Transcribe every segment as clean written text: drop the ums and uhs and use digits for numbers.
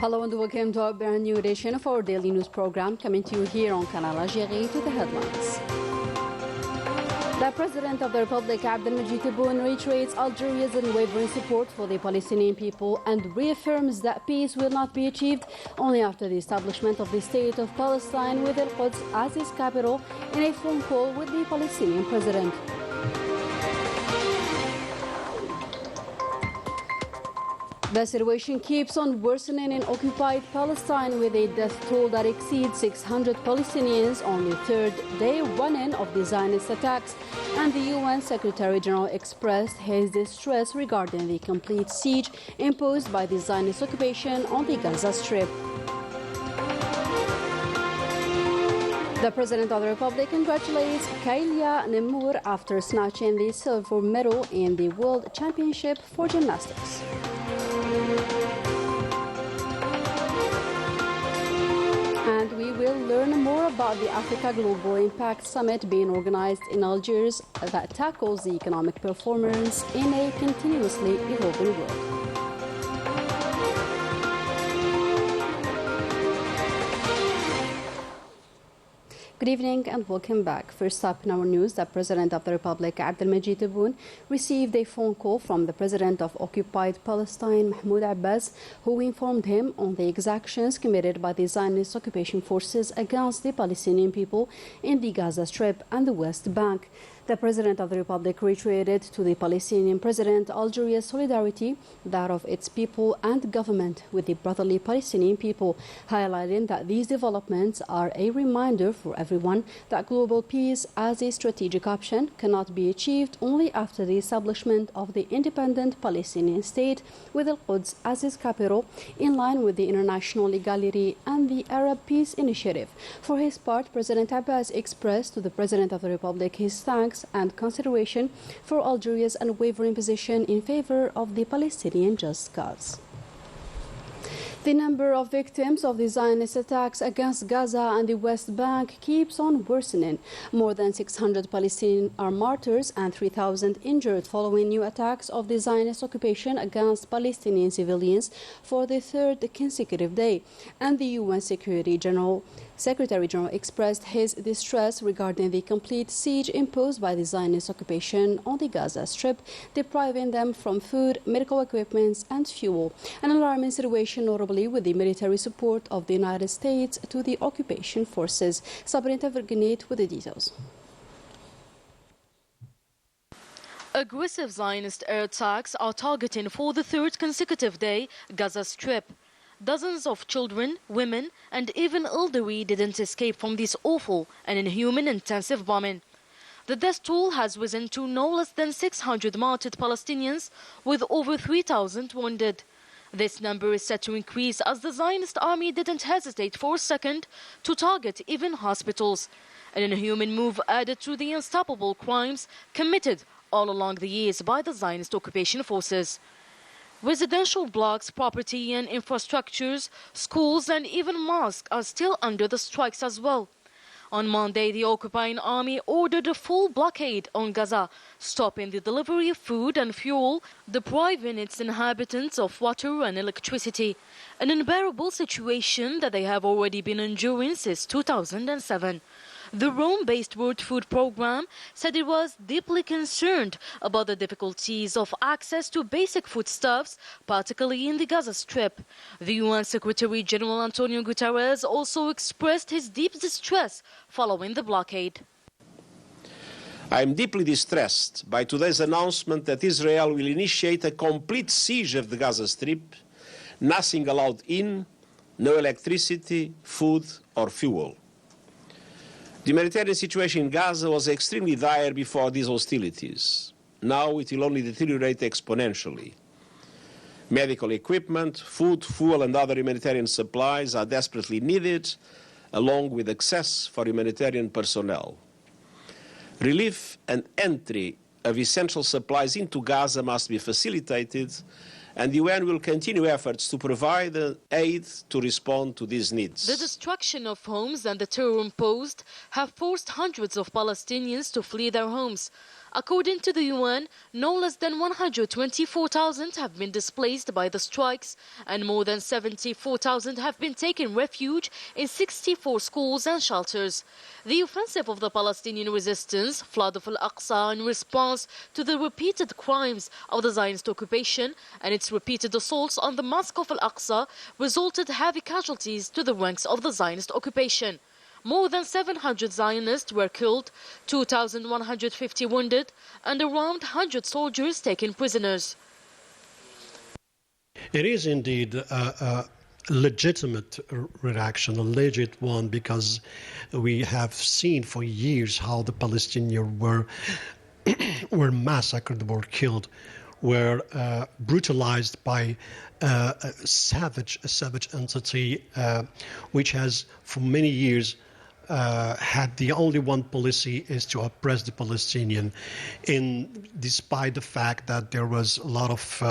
Hello and welcome to a brand new edition of our daily news program, coming to you here on Canal Algérie. To the headlines. The President of the Republic, Abdelmajid Tebboune, reiterates Algeria's unwavering support for the Palestinian people and reaffirms that peace will not be achieved only after the establishment of the State of Palestine with Al-Quds as its capital in a phone call with the Palestinian President. The situation keeps on worsening in occupied Palestine with a death toll that exceeds 600 Palestinians on the third day running of the Zionist attacks, and the UN Secretary General expressed his distress regarding the complete siege imposed by the Zionist occupation on the Gaza Strip. The President of the Republic congratulates Kailia Nemour after snatching the silver medal in the World Championship for Gymnastics. And we will learn more about the Africa Global Impact Summit being organized in Algiers that tackles the economic performance in a continuously evolving world. Good evening and welcome back. First up in our news, the President of the Republic, Abdelmajid Tebboune, received a phone call from the President of occupied Palestine, Mahmoud Abbas, who informed him on the exactions committed by the Zionist occupation forces against the Palestinian people in the Gaza Strip and the West Bank. The President of the Republic reiterated to the Palestinian President Algeria's solidarity, that of its people and government, with the brotherly Palestinian people, highlighting that these developments are a reminder for everyone that global peace as a strategic option cannot be achieved only after the establishment of the independent Palestinian state with Al-Quds as its capital, in line with the international legality and the Arab Peace Initiative. For his part, President Abbas expressed to the President of the Republic his thanks and consideration for Algeria's unwavering position in favor of the Palestinian just cause. The number of victims of the Zionist attacks against Gaza and the West Bank keeps on worsening. More than 600 Palestinians are martyrs and 3,000 injured following new attacks of the Zionist occupation against Palestinian civilians for the third consecutive day. And the UN Secretary General expressed his distress regarding the complete siege imposed by the Zionist occupation on the Gaza Strip, depriving them from food, medical equipment and fuel. An alarming situation, notably with the military support of the United States to the occupation forces. Sabrina Vergenit with the details. Aggressive Zionist air attacks are targeting for the third consecutive day Gaza Strip. Dozens of children, women and even elderly didn't escape from this awful and inhuman intensive bombing. The death toll has risen to no less than 600 martyred Palestinians, with over 3,000 wounded. This number is set to increase as the Zionist army didn't hesitate for a second to target even hospitals, an inhuman move added to the unstoppable crimes committed all along the years by the Zionist occupation forces. Residential blocks, property and infrastructures, schools and even mosques are still under the strikes as well. On Monday, the occupying army ordered a full blockade on Gaza, stopping the delivery of food and fuel, depriving its inhabitants of water and electricity, an unbearable situation that they have already been enduring since 2007. The Rome-based World Food Programme said it was deeply concerned about the difficulties of access to basic foodstuffs, particularly in the Gaza Strip. The UN Secretary General Antonio Guterres also expressed his deep distress following the blockade. I am deeply distressed by today's announcement that Israel will initiate a complete siege of the Gaza Strip, nothing allowed in, no electricity, food or fuel. The humanitarian situation in Gaza was extremely dire before these hostilities. Now it will only deteriorate exponentially. Medical equipment, food, fuel and other humanitarian supplies are desperately needed, along with access for humanitarian personnel. Relief and entry of essential supplies into Gaza must be facilitated, and the UN will continue efforts to provide aid to respond to these needs. The destruction of homes and the terror imposed have forced hundreds of Palestinians to flee their homes. According to the UN, no less than 124,000 have been displaced by the strikes, and more than 74,000 have been taken refuge in 64 schools and shelters. The offensive of the Palestinian resistance, Flood of Al-Aqsa, in response to the repeated crimes of the Zionist occupation and its repeated assaults on the Mosque of Al-Aqsa, resulted heavy casualties to the ranks of the Zionist occupation. More than 700 Zionists were killed, 2,150 wounded, and around 100 soldiers taken prisoners. It is indeed a legitimate reaction, a legit one, because we have seen for years how the Palestinians were massacred, were killed, were brutalized by a savage entity which has for many years had the only one policy is to oppress the Palestinian, despite the fact that there was a lot of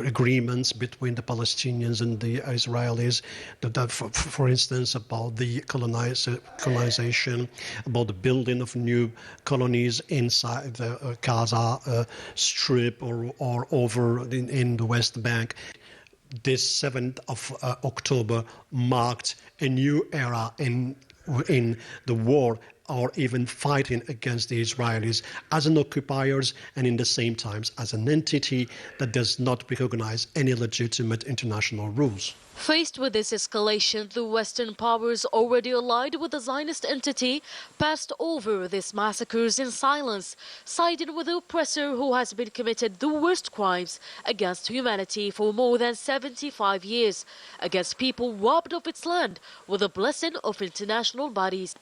agreements between the Palestinians and the Israelis, for instance, about the colonization, about the building of new colonies inside the Gaza Strip or over in the West Bank. This 7th of October marked a new era in the war, or even fighting against the Israelis as an occupiers, and in the same times as an entity that does not recognize any legitimate international rules. Faced with this escalation, the Western powers already allied with the Zionist entity passed over these massacres in silence, siding with the oppressor who has been committed the worst crimes against humanity for more than 75 years, against people robbed of its land with the blessing of international bodies.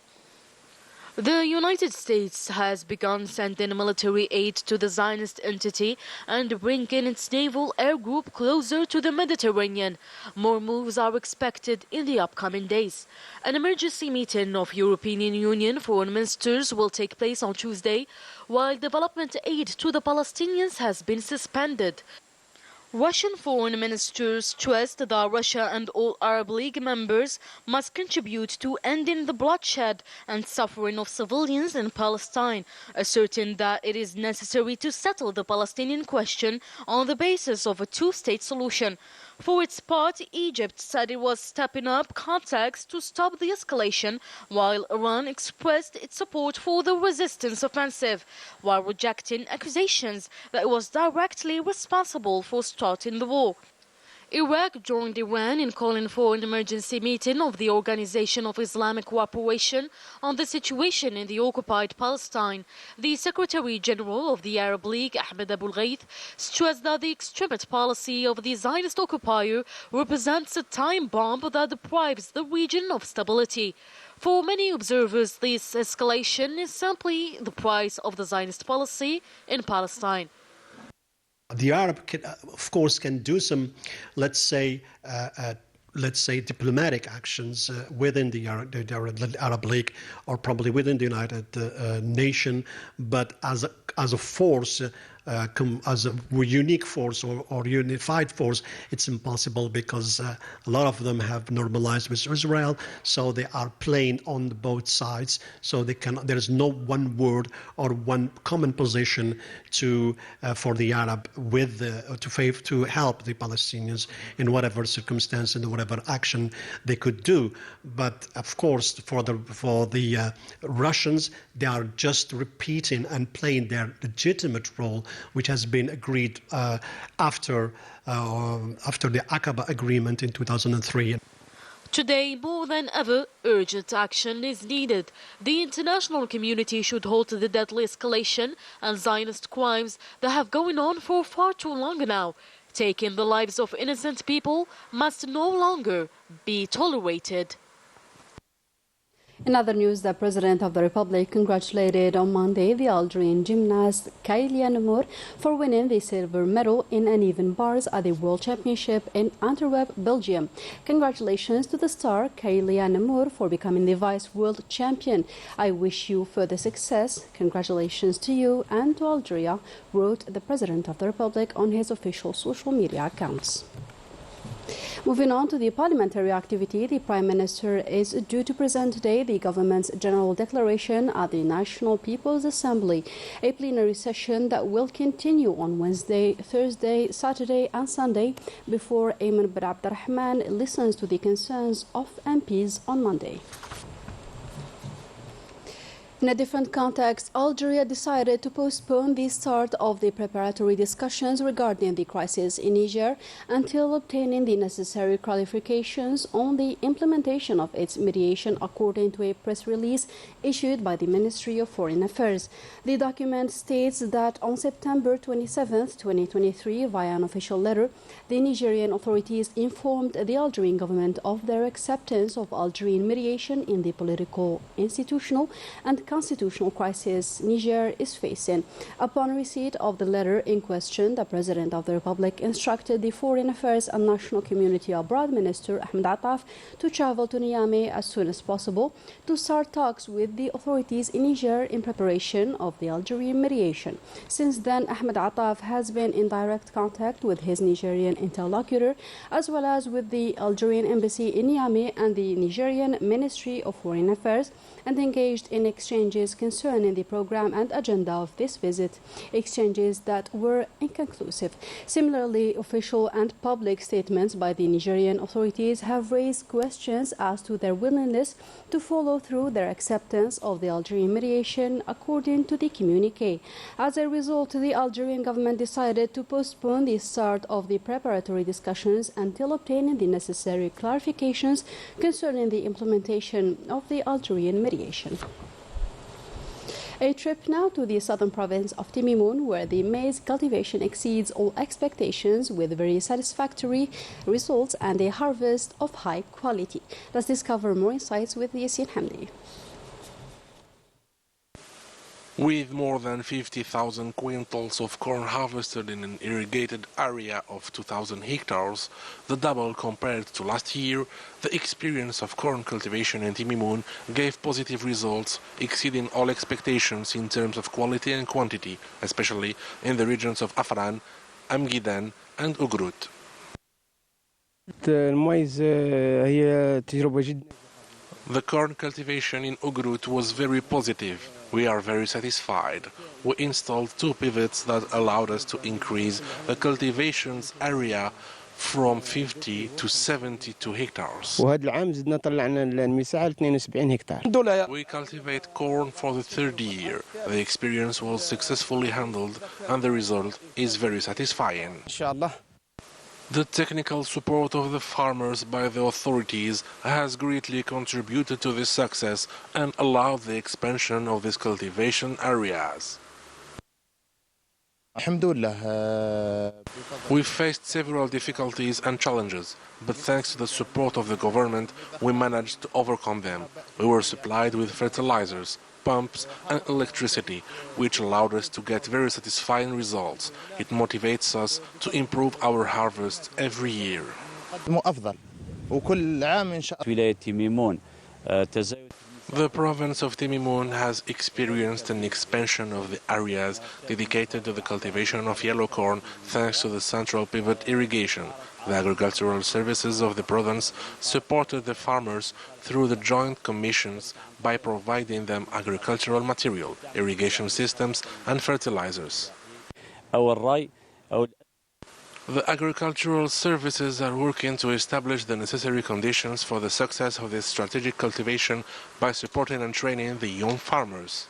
The United States has begun sending military aid to the Zionist entity and bringing its naval air group closer to the Mediterranean. More moves are expected in the upcoming days. An emergency meeting of European Union foreign ministers will take place on Tuesday, while development aid to the Palestinians has been suspended. Russian foreign ministers stressed that Russia and all Arab League members must contribute to ending the bloodshed and suffering of civilians in Palestine, asserting that it is necessary to settle the Palestinian question on the basis of a two-state solution. For its part, Egypt said it was stepping up contacts to stop the escalation, while Iran expressed its support for the resistance offensive, while rejecting accusations that it was directly responsible for starting the war. Iraq joined Iran in calling for an emergency meeting of the Organization of Islamic Cooperation on the situation in the occupied Palestine. The Secretary General of the Arab League, Ahmed Abul Ghaith, stressed that the extremist policy of the Zionist occupier represents a time bomb that deprives the region of stability. For many observers, this escalation is simply the price of the Zionist policy in Palestine. The Arab, of course, can do some, let's say, diplomatic actions within the Arab League, or probably within the United Nations, but as a force, as a unique force or unified force, it's impossible, because a lot of them have normalized with Israel, so they are playing on both sides. So there is no one word or one common position for the Arab to help the Palestinians in whatever circumstance and whatever action they could do. But of course, for the Russians, they are just repeating and playing their legitimate role, which has been agreed after the Aqaba agreement in 2003. Today, more than ever, urgent action is needed. The international community should halt the deadly escalation and Zionist crimes that have going on for far too long now. Taking the lives of innocent people must no longer be tolerated. In other news, the President of the Republic congratulated on Monday the Algerian gymnast Kailia Nemour for winning the silver medal in uneven bars at the World Championship in Antwerp, Belgium. Congratulations to the star Kailia Nemour for becoming the Vice World Champion. I wish you further success. Congratulations to you and to Algeria, wrote the President of the Republic on his official social media accounts. Moving on to the parliamentary activity, the Prime Minister is due to present today the government's general declaration at the National People's Assembly, a plenary session that will continue on Wednesday, Thursday, Saturday and Sunday before Ayman bin Abdurrahman listens to the concerns of MPs on Monday. In a different context, Algeria decided to postpone the start of the preparatory discussions regarding the crisis in Niger until obtaining the necessary clarifications on the implementation of its mediation, according to a press release issued by the Ministry of Foreign Affairs. The document states that on September 27, 2023, via an official letter, the Nigerian authorities informed the Algerian government of their acceptance of Algerian mediation in the political, institutional and constitutional crisis Niger is facing. Upon receipt of the letter in question, the President of the Republic instructed the Foreign Affairs and National Community Abroad Minister Ahmed Attaf to travel to Niamey as soon as possible to start talks with the authorities in Niger in preparation of the Algerian mediation. Since then, Ahmed Attaf has been in direct contact with his Nigerian interlocutor as well as with the Algerian embassy in Niamey and the Nigerian Ministry of Foreign Affairs, and engaged in exchanges concerning the program and agenda of this visit, exchanges that were inconclusive. Similarly, official and public statements by the Nigerian authorities have raised questions as to their willingness to follow through their acceptance of the Algerian mediation, according to the communique. As a result, the Algerian government decided to postpone the start of the preparatory discussions until obtaining the necessary clarifications concerning the implementation of the Algerian mediation. A trip now to the southern province of Timimoun, where the maize cultivation exceeds all expectations with very satisfactory results and a harvest of high quality. Let's discover more insights with Yassine Hamdi. With more than 50,000 quintals of corn harvested in an irrigated area of 2,000 hectares, the double compared to last year, the experience of corn cultivation in Timimoun gave positive results, exceeding all expectations in terms of quality and quantity, especially in the regions of Afran, Amgidan and Ugrut. The corn cultivation in Ugrut was very positive. We are very satisfied. We installed 2 pivots that allowed us to increase the cultivation's area from 50 to 72 hectares. We cultivate corn for the 3rd year. The experience was successfully handled and the result is very satisfying. The technical support of the farmers by the authorities has greatly contributed to this success and allowed the expansion of these cultivation areas. We faced several difficulties and challenges, but thanks to the support of the government, we managed to overcome them. We were supplied with fertilizers, pumps and electricity, which allowed us to get very satisfying results. It motivates us to improve our harvest every year. The province of Timimoun has experienced an expansion of the areas dedicated to the cultivation of yellow corn thanks to the central pivot irrigation. The agricultural services of the province supported the farmers through the joint commissions by providing them agricultural material, irrigation systems and fertilizers. The agricultural services are working to establish the necessary conditions for the success of this strategic cultivation by supporting and training the young farmers.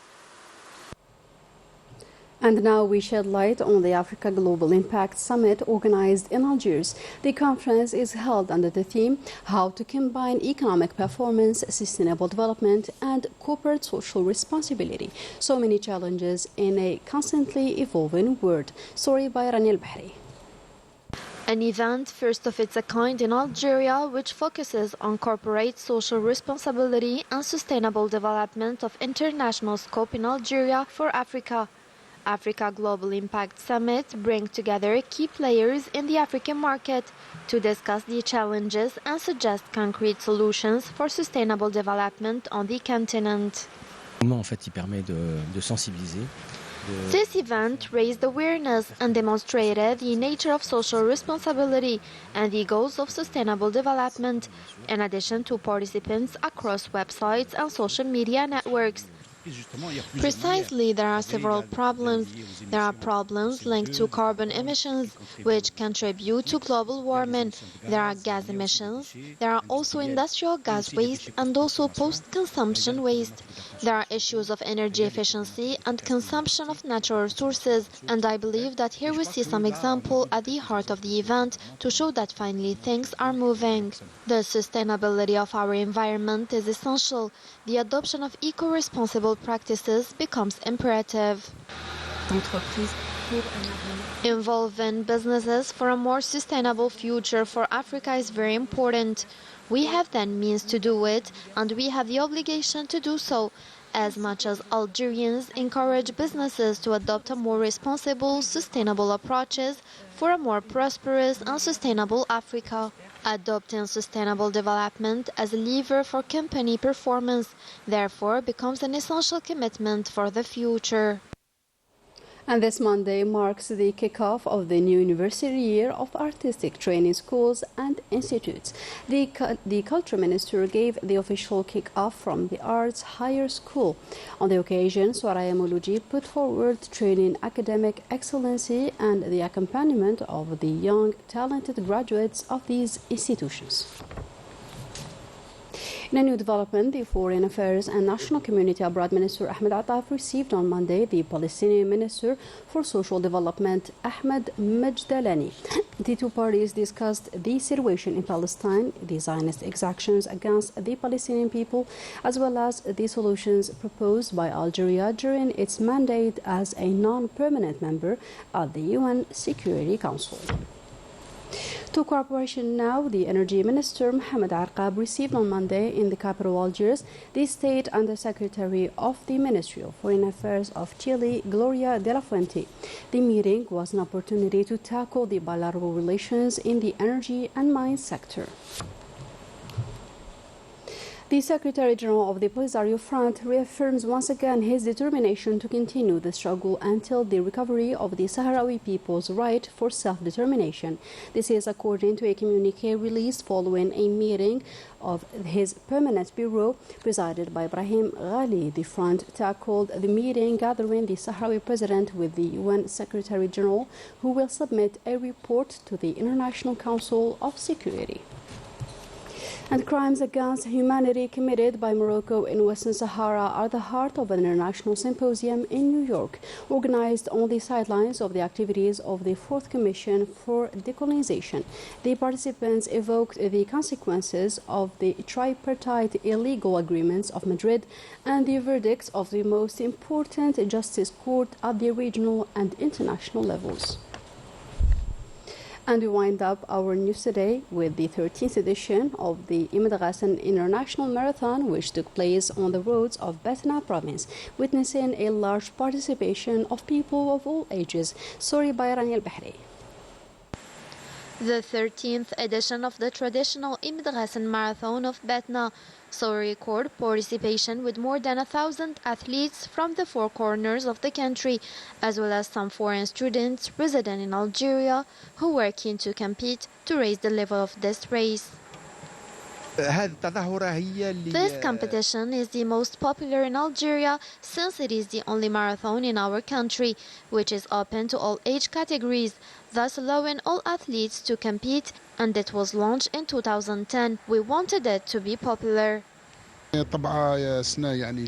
And now we shed light on the Africa Global Impact Summit organized in Algiers. The conference is held under the theme How to Combine Economic Performance, Sustainable Development and Corporate Social Responsibility. So many challenges in a constantly evolving world. Story by Rania Al-Bahri. An event first of its kind in Algeria, which focuses on corporate social responsibility and sustainable development of international scope in Algeria for Africa. Africa Global Impact Summit brings together key players in the African market to discuss the challenges and suggest concrete solutions for sustainable development on the continent. En fait, il permet de sensibiliser. This event raised awareness and demonstrated the nature of social responsibility and the goals of sustainable development, in addition to participants across websites and social media networks. Precisely, there are several problems. There are problems linked to carbon emissions, which contribute to global warming. There are gas emissions. There are also industrial gas waste and also post-consumption waste. There are issues of energy efficiency and consumption of natural resources. And I believe that here we see some example at the heart of the event to show that finally things are moving. The sustainability of our environment is essential. The adoption of eco-responsible practices becomes imperative. Involving businesses for a more sustainable future for Africa is very important. We have the means to do it, and we have the obligation to do so, as much as Algerians encourage businesses to adopt a more responsible, sustainable approaches for a more prosperous and sustainable Africa. Adopting sustainable development as a lever for company performance, therefore, becomes an essential commitment for the future. And this Monday marks the kickoff of the new university year of artistic training schools and institutes. The Culture Minister gave the official kickoff from the Arts Higher School. On the occasion, Soraya Mouloudji put forward training academic excellency and the accompaniment of the young, talented graduates of these institutions. In a new development, the Foreign Affairs and National Community Abroad Minister Ahmed Attaf received on Monday the Palestinian Minister for Social Development Ahmed Majdalani. The two parties discussed the situation in Palestine, the Zionist exactions against the Palestinian people, as well as the solutions proposed by Algeria during its mandate as a non-permanent member at the UN Security Council. To cooperation now, the Energy Minister Mohamed Arqab received on Monday in the capital Algiers the State Under-Secretary of the Ministry of Foreign Affairs of Chile, Gloria de la Fuente. The meeting was an opportunity to tackle the bilateral relations in the energy and mines sector. The Secretary General of the Polisario Front reaffirms once again his determination to continue the struggle until the recovery of the Sahrawi people's right for self-determination. This is according to a communique released following a meeting of his permanent bureau presided by Ibrahim Ghali. The front tackled the meeting gathering the Sahrawi president with the UN Secretary General, who will submit a report to the International Council of Security. And crimes against humanity committed by Morocco in Western Sahara are the heart of an international symposium in New York, organized on the sidelines of the activities of the Fourth Commission for Decolonization. The participants evoked the consequences of the tripartite illegal agreements of Madrid and the verdicts of the most important justice court at the regional and international levels. And we wind up our news today with the 13th edition of the Imad International Marathon, which took place on the roads of Batna province, witnessing a large participation of people of all ages. Sorry, Bayrani al-Bahri. The 13th edition of the traditional Imad Marathon of Batna saw a record participation with more than 1,000 athletes from the four corners of the country, as well as some foreign students resident in Algeria who were keen to compete to raise the level of this race. This competition is the most popular in Algeria since it is the only marathon in our country, which is open to all age categories, thus allowing all athletes to compete, and it was launched in 2010. We wanted it to be popular. It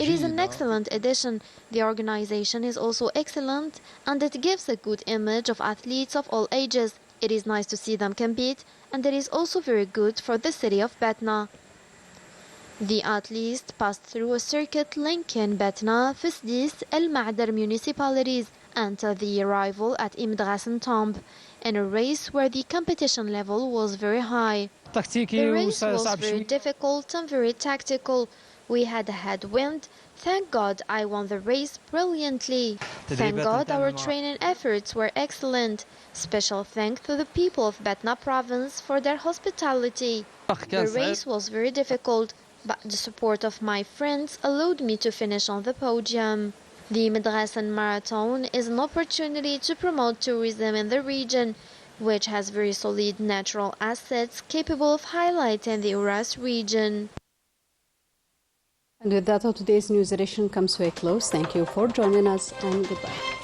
is an excellent edition. The organization is also excellent, and it gives a good image of athletes of all ages. It is nice to see them compete, and it is also very good for the city of Batna. The athletes passed through a circuit linking Batna, Fesdis, El Ma'dar municipalities until the arrival at Imad Tomb, in a race where the competition level was very high. The race was very difficult and very tactical. We had a headwind. Thank God I won the race brilliantly. Thank God our training efforts were excellent. Special thanks to the people of Batna province for their hospitality. The race was very difficult, but the support of my friends allowed me to finish on the podium. The Madrasan Marathon is an opportunity to promote tourism in the region, which has very solid natural assets capable of highlighting the Uras region. And with that, today's news edition comes to a close. Thank you for joining us, and goodbye.